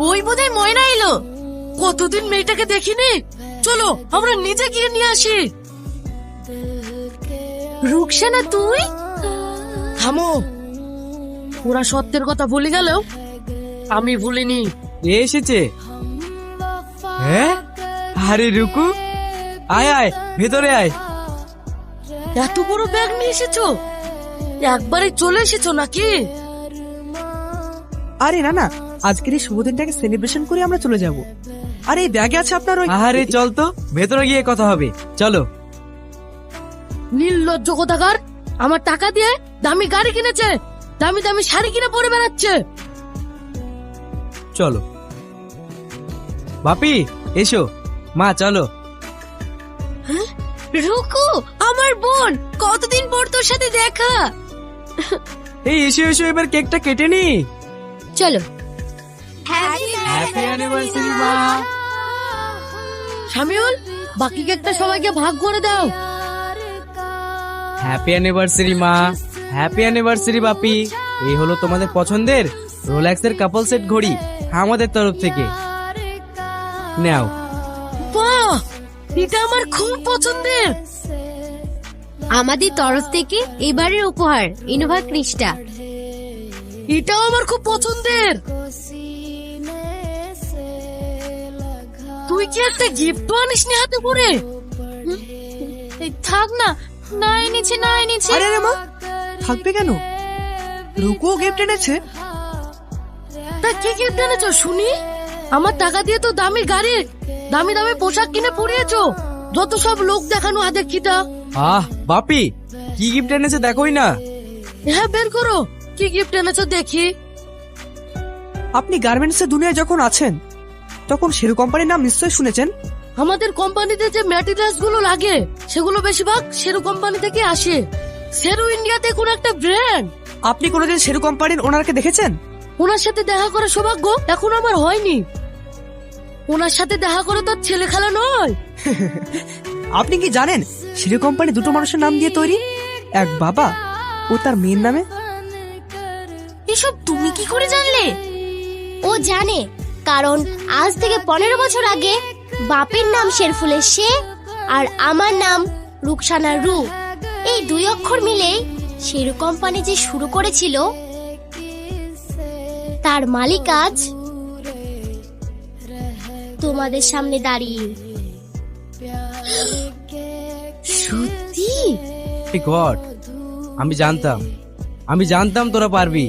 ওই বোধহয় ময়না এলো। কতদিন মেয়েটাকে দেখিনি, চলো আমরা নিজে গিয়ে নিয়ে আসি। রুকসানা তুই? থামো, ওরা সত্যের কথা ভুলে গেল, আমি ভুলিনি। এ এসেছে। হ্যাঁ, আরে রুকু, আয় আয় ভেতরে আয়। এত বড় ব্যাগ নিয়ে এসেছো, একবারে চলে এসেছো নাকি? আরে না না, আজকের এই শুভ দিনটাকে সেলিব্রেশন করে আমরা চলে যাব। আরে এই ব্যাগে আছে আপনার ওই। আরে চল তো, ভেতরে গিয়ে কথা হবে, চলো। নির্লজ্জ কোথাকার, আমার টাকা দিয়ে দামি গাড়ি কিনেছে, দামি দামি শাড়ি কিনে পরে বেড়াচ্ছে। চলো বাপি, এসো। মা চলো। রুকু, আমার বোন, কতদিন পর তোর সাথে দেখা। এই এসো এসো, এবার কেকটা কেটে নি। চলো। হ্যাপি অ্যানিভার্সারি মা। শামিউল, বাকি কেকটা সবাইকে ভাগ করে দাও। হ্যাপি অ্যানিভার্সারি মা, হ্যাপি অ্যানিভার্সারি বাপি। এই হলো তোমাদের পছন্দের রোলেক্সের কাপল সেট ঘড়ি আমাদের তরফ থেকে, নাও। বাহ, এটা আমার খুব পছন্দের। আমাদের তরফ থেকে এবারের উপহার ইনোভা ক্রিস্টা। এটাও আমার খুব পছন্দের। তুই কি একটা গিফট আনিসনি হাতে করে? থাক না, না এনেছে না এনেছে। আরে আরে মা, থাকবে কেন? রুকু গিফট এনেছে। তা কি গিফট এনেছো শুনি? আমার টাকা দিয়ে তো দামি গাড়ি, দামি দামি পোশাক কিনে পরিয়েছো, যত সব লোক দেখানো হাতে খিটা। আহ বাপি, কি গিফট এনেছে দেখোই না। হ্যাঁ, বের করো, কি গিফট এনেছো দেখি। আপনি গার্মেন্টস এর দুনিয়ায় যখন আছেন, তখন শেরু কোম্পানির নাম নিশ্চয়ই শুনেছেন। আমাদের কোম্পানিতে যে ম্যাটেরিয়ালস গুলো লাগে, সেগুলো বেশিরভাগ শেরু কোম্পানি থেকে আসে। শেরু ইন্ডিয়াতে কোন একটা ব্র্যান্ড। আপনি কোনোদিন শেরু কোম্পানির ওনারকে দেখেছেন? ওনার সাথে দেখা করার সৌভাগ্য এখন আমার হয়নি। ওনার সাথে দেখা করে তো ছেলে খেলা নয়। আপনি কি জানেন শেরু কোম্পানি দুটো মানুষের নাম দিয়ে তৈরি, এক বাবা ও তার মেয়ের নামে। এসব তুমি কি করে জানলে? ও জানে, কারণ আজ থেকে 15 বছর আগে বাপের নাম শেরফুলের শে আর আমার নাম রুকসানা রু, এই 2 অক্ষর মিলে শেরু কোম্পানি যে শুরু করেছিল, তার মালিক আজ তোমাদের সামনে দাঁড়িয়ে। সত্যি? গড, আমি জানতাম তোরা পারবি।